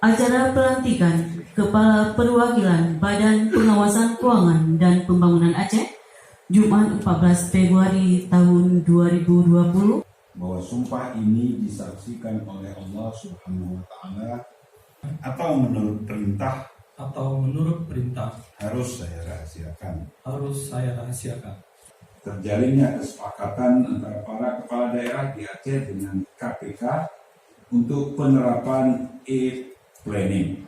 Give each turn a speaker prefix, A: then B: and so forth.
A: Acara pelantikan Kepala Perwakilan Badan Pengawasan Keuangan dan Pembangunan Aceh, Jumat 14 Februari tahun 2020.
B: Bahwa sumpah ini disaksikan oleh Allah Subhanahu wa Ta'ala atau menurut perintah harus saya rahasiakan. Terjalinnya kesepakatan antara para kepala daerah di Aceh dengan KPK untuk penerapan e-planning.